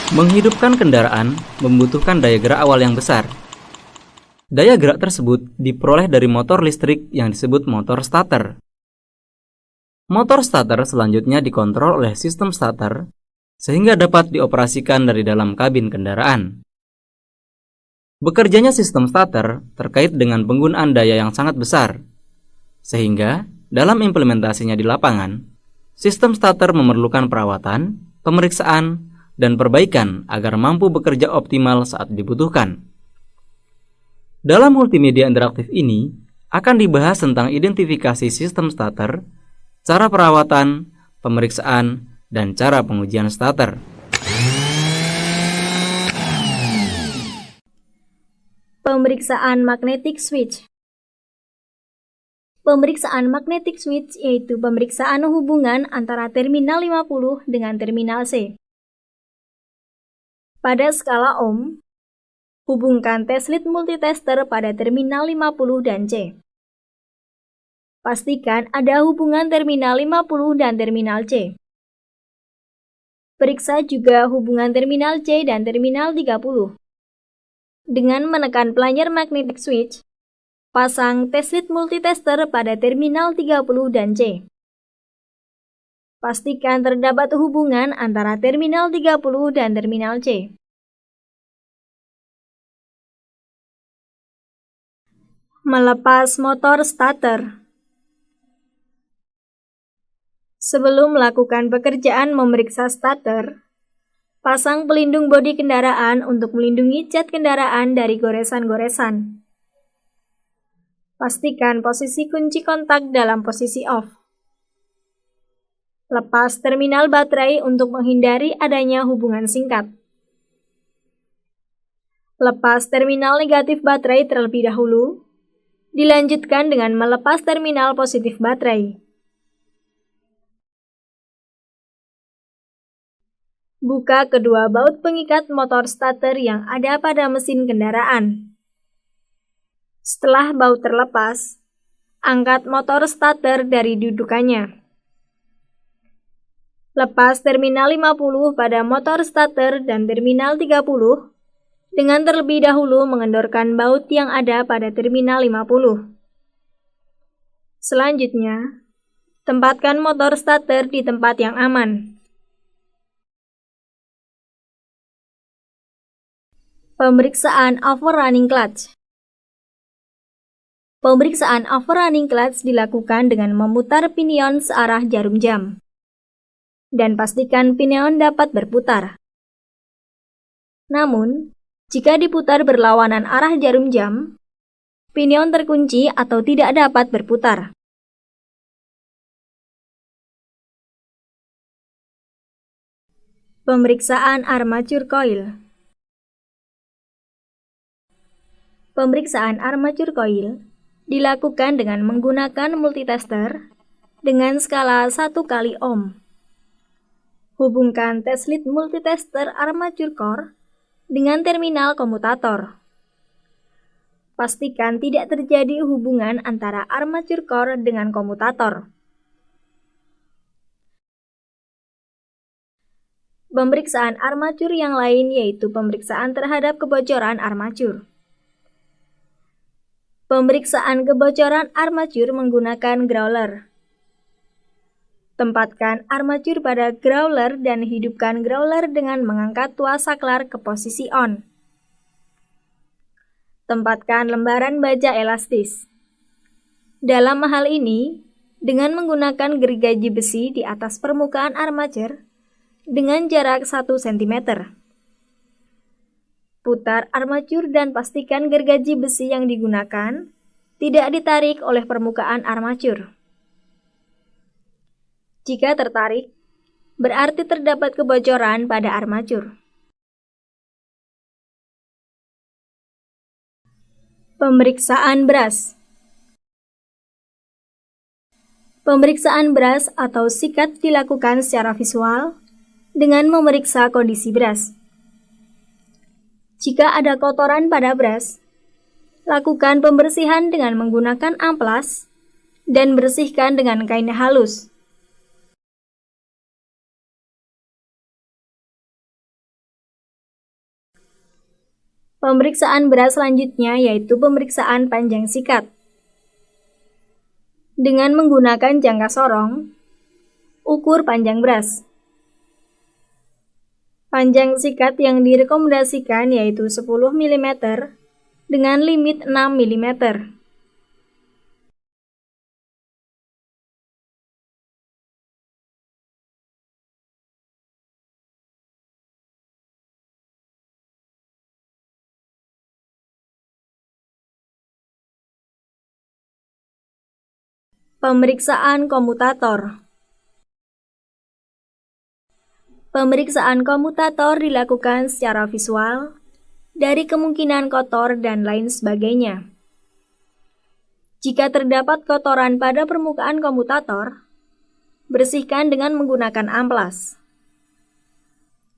Menghidupkan kendaraan membutuhkan daya gerak awal yang besar. Daya gerak tersebut diperoleh dari motor listrik yang disebut motor starter. Motor starter selanjutnya dikontrol oleh sistem starter sehingga dapat dioperasikan dari dalam kabin kendaraan. Bekerjanya sistem starter terkait dengan penggunaan daya yang sangat besar, sehingga dalam implementasinya di lapangan, sistem starter memerlukan perawatan, pemeriksaan, dan perbaikan agar mampu bekerja optimal saat dibutuhkan. Dalam multimedia interaktif ini, akan dibahas tentang identifikasi sistem starter, cara perawatan, pemeriksaan, dan cara pengujian starter. Pemeriksaan magnetic switch. Pemeriksaan magnetic switch yaitu pemeriksaan hubungan antara terminal 50 dengan terminal C. Pada skala ohm, hubungkan test lead multitester pada terminal 50 dan C. Pastikan ada hubungan terminal 50 dan terminal C. Periksa juga hubungan terminal C dan terminal 30. Dengan menekan plunger magnetic switch, pasang test lead multitester pada terminal 30 dan C. Pastikan terdapat hubungan antara terminal 30 dan terminal C. Melepas motor starter. Sebelum melakukan pekerjaan memeriksa starter, pasang pelindung bodi kendaraan untuk melindungi cat kendaraan dari goresan-goresan. Pastikan posisi kunci kontak dalam posisi off. Lepas terminal baterai untuk menghindari adanya hubungan singkat. Lepas terminal negatif baterai terlebih dahulu, dilanjutkan dengan melepas terminal positif baterai. Buka kedua baut pengikat motor starter yang ada pada mesin kendaraan. Setelah baut terlepas, angkat motor starter dari dudukannya. Lepas terminal 50 pada motor starter dan terminal 30 dengan terlebih dahulu mengendorkan baut yang ada pada terminal 50. Selanjutnya, tempatkan motor starter di tempat yang aman. Pemeriksaan overrunning clutch. Pemeriksaan overrunning clutch dilakukan dengan memutar pinion searah jarum jam. Dan pastikan pinion dapat berputar. Namun, jika diputar berlawanan arah jarum jam, pinion terkunci atau tidak dapat berputar. Pemeriksaan armature coil. Pemeriksaan armature coil dilakukan dengan menggunakan multitester dengan skala 1 kali ohm. Hubungkan test lead multitester armature core dengan terminal komutator. Pastikan tidak terjadi hubungan antara armature core dengan komutator. Pemeriksaan armature yang lain yaitu pemeriksaan terhadap kebocoran armature. Pemeriksaan kebocoran armature menggunakan growler. Tempatkan armature pada growler dan hidupkan growler dengan mengangkat tuas saklar ke posisi on. Tempatkan lembaran baja elastis. Dalam hal ini, dengan menggunakan gergaji besi di atas permukaan armature dengan jarak 1 cm. Putar armature dan pastikan gergaji besi yang digunakan tidak ditarik oleh permukaan armature. Jika tertarik, berarti terdapat kebocoran pada armature. Pemeriksaan brush. Pemeriksaan brush atau sikat dilakukan secara visual dengan memeriksa kondisi brush. Jika ada kotoran pada brush, lakukan pembersihan dengan menggunakan amplas dan bersihkan dengan kain halus. Pemeriksaan berat selanjutnya yaitu pemeriksaan panjang sikat. Dengan menggunakan jangka sorong, ukur panjang beras. Panjang sikat yang direkomendasikan yaitu 10 mm dengan limit 6 mm. Pemeriksaan komutator. Pemeriksaan komutator dilakukan secara visual dari kemungkinan kotor dan lain sebagainya. Jika terdapat kotoran pada permukaan komutator, bersihkan dengan menggunakan amplas.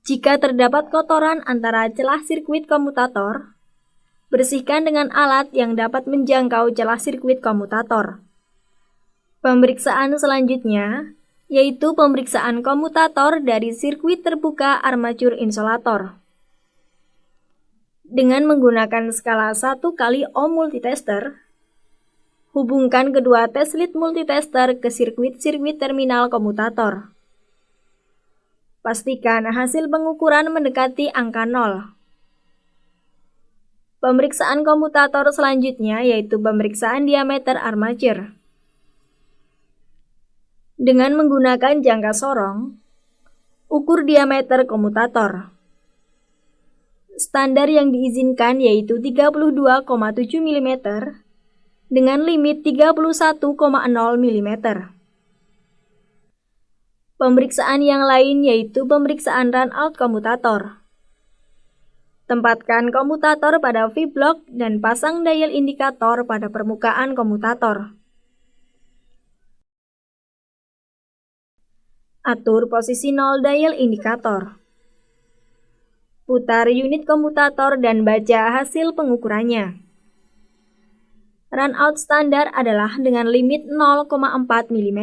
Jika terdapat kotoran antara celah sirkuit komutator, bersihkan dengan alat yang dapat menjangkau celah sirkuit komutator. Pemeriksaan selanjutnya yaitu pemeriksaan komutator dari sirkuit terbuka armatur insulator. Dengan menggunakan skala 1x ohm multitester, hubungkan kedua test lead multitester ke sirkuit-sirkuit terminal komutator. Pastikan hasil pengukuran mendekati angka 0. Pemeriksaan komutator selanjutnya yaitu pemeriksaan diameter armatur. Dengan menggunakan jangka sorong, ukur diameter komutator. Standar yang diizinkan yaitu 32,7 mm dengan limit 31,0 mm. Pemeriksaan yang lain yaitu pemeriksaan runout komutator. Tempatkan komutator pada V-block dan pasang dial indikator pada permukaan komutator. Atur posisi 0 dial indikator. Putar unit komutator dan baca hasil pengukurannya. Runout standar adalah dengan limit 0,4 mm.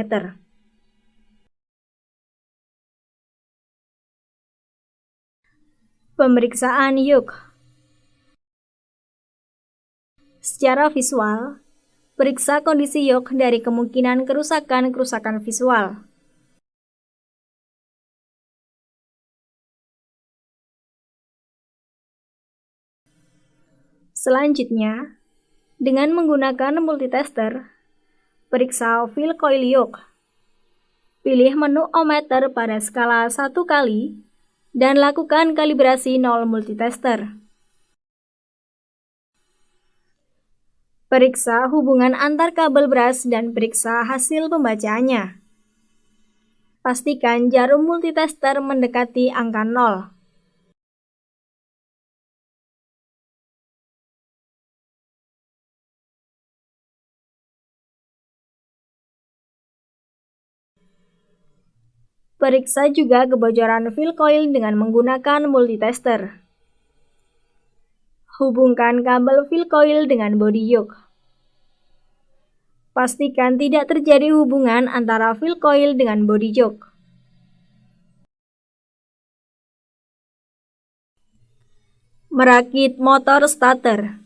Pemeriksaan yoke. Secara visual, periksa kondisi yoke dari kemungkinan kerusakan visual. Selanjutnya, dengan menggunakan multitester, periksa feel coil yoke. Pilih menu ohmmeter pada skala 1 kali dan lakukan kalibrasi 0 multitester. Periksa hubungan antar kabel beras dan periksa hasil pembacaannya. Pastikan jarum multitester mendekati angka 0. Periksa juga kebocoran fill coil dengan menggunakan multitester. Hubungkan kabel fill coil dengan body yoke. Pastikan tidak terjadi hubungan antara fill coil dengan body yoke. Merakit motor starter.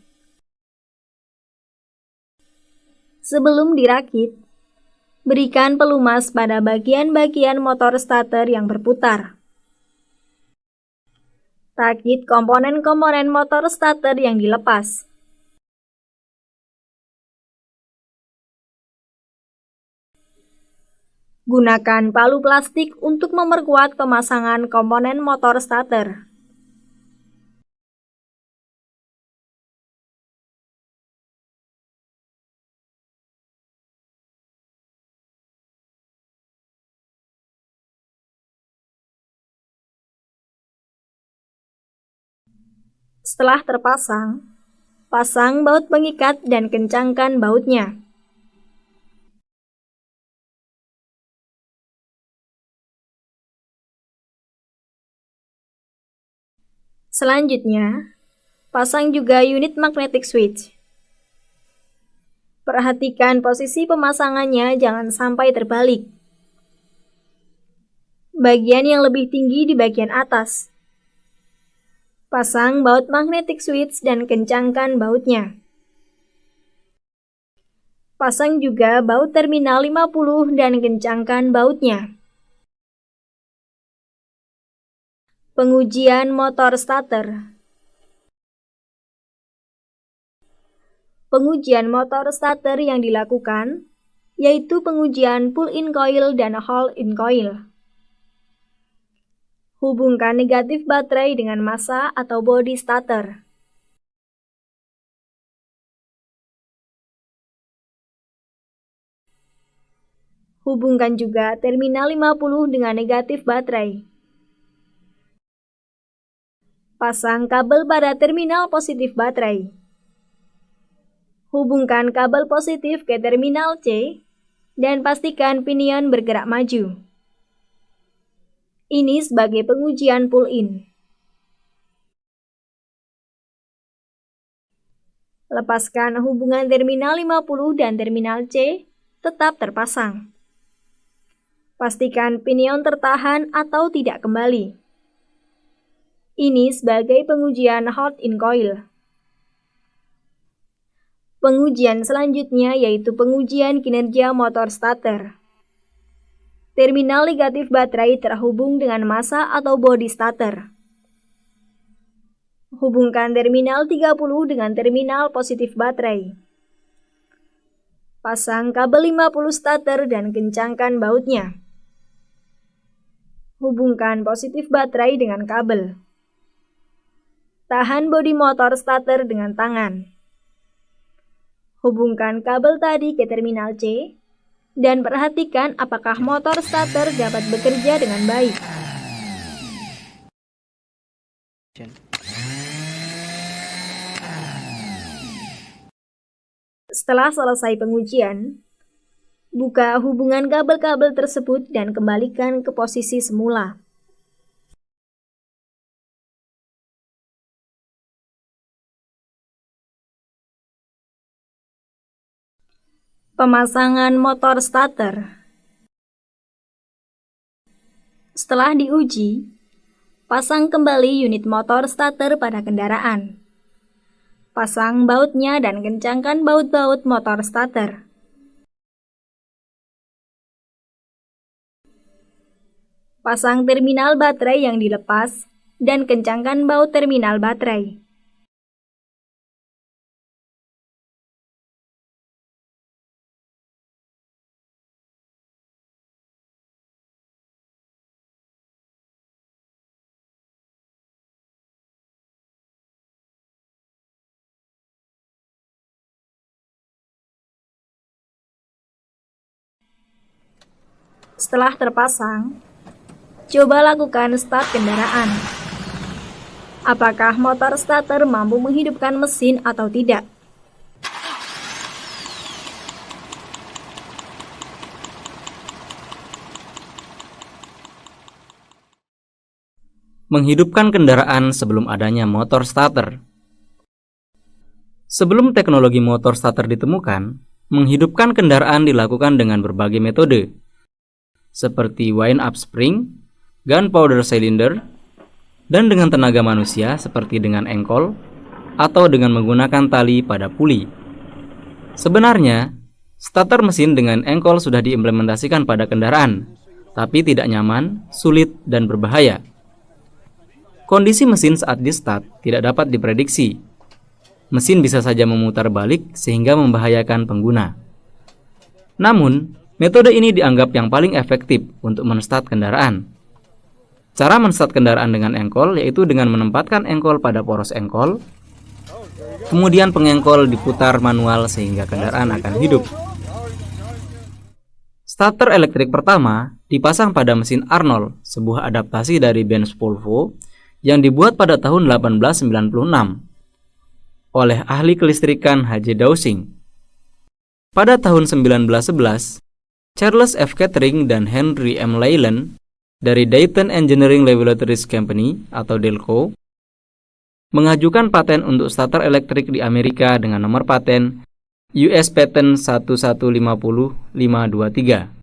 Sebelum dirakit, berikan pelumas pada bagian-bagian motor starter yang berputar. Rakit komponen-komponen motor starter yang dilepas. Gunakan palu plastik untuk memperkuat pemasangan komponen motor starter. Setelah terpasang, pasang baut pengikat dan kencangkan bautnya. Selanjutnya, pasang juga unit magnetic switch. Perhatikan posisi pemasangannya jangan sampai terbalik. Bagian yang lebih tinggi di bagian atas. Pasang baut magnetic switch dan kencangkan bautnya. Pasang juga baut terminal 50 dan kencangkan bautnya. Pengujian motor starter. Pengujian motor starter yang dilakukan yaitu pengujian pull-in coil dan hold-in coil. Hubungkan negatif baterai dengan massa atau bodi starter. Hubungkan juga terminal 50 dengan negatif baterai. Pasang kabel pada terminal positif baterai. Hubungkan kabel positif ke terminal C dan pastikan pinion bergerak maju. Ini sebagai pengujian pull-in. Lepaskan hubungan terminal 50 dan terminal C tetap terpasang. Pastikan pinion tertahan atau tidak kembali. Ini sebagai pengujian hold-in coil. Pengujian selanjutnya yaitu pengujian kinerja motor starter. Terminal negatif baterai terhubung dengan massa atau bodi starter. Hubungkan terminal 30 dengan terminal positif baterai. Pasang kabel 50 starter dan kencangkan bautnya. Hubungkan positif baterai dengan kabel. Tahan bodi motor starter dengan tangan. Hubungkan kabel tadi ke terminal C dan perhatikan apakah motor starter dapat bekerja dengan baik. Setelah selesai pengujian, buka hubungan kabel-kabel tersebut dan kembalikan ke posisi semula. Pemasangan motor starter. Setelah diuji, pasang kembali unit motor starter pada kendaraan. Pasang bautnya dan kencangkan baut-baut motor starter. Pasang terminal baterai yang dilepas dan kencangkan baut terminal baterai. Setelah terpasang, coba lakukan start kendaraan. Apakah motor starter mampu menghidupkan mesin atau tidak? Menghidupkan kendaraan sebelum adanya motor starter. Sebelum teknologi motor starter ditemukan, menghidupkan kendaraan dilakukan dengan berbagai metode, seperti wind-up spring, gunpowder cylinder, dan dengan tenaga manusia seperti dengan engkol atau dengan menggunakan tali pada puli. Sebenarnya, starter mesin dengan engkol sudah diimplementasikan pada kendaraan, tapi tidak nyaman, sulit, dan berbahaya. Kondisi mesin saat di-start tidak dapat diprediksi. Mesin bisa saja memutar balik sehingga membahayakan pengguna. Namun, metode ini dianggap yang paling efektif untuk men-start kendaraan. Cara men-start kendaraan dengan engkol yaitu dengan menempatkan engkol pada poros engkol, kemudian pengengkol diputar manual sehingga kendaraan akan hidup. Starter elektrik pertama dipasang pada mesin Arnold, sebuah adaptasi dari Benz Volvo yang dibuat pada tahun 1896 oleh ahli kelistrikan H.J. Dowsing. Pada tahun 1911, Charles F. Kettering dan Henry M. Leyland dari Dayton Engineering Laboratories Company atau Delco mengajukan paten untuk starter elektrik di Amerika dengan nomor paten US Patent 1150523.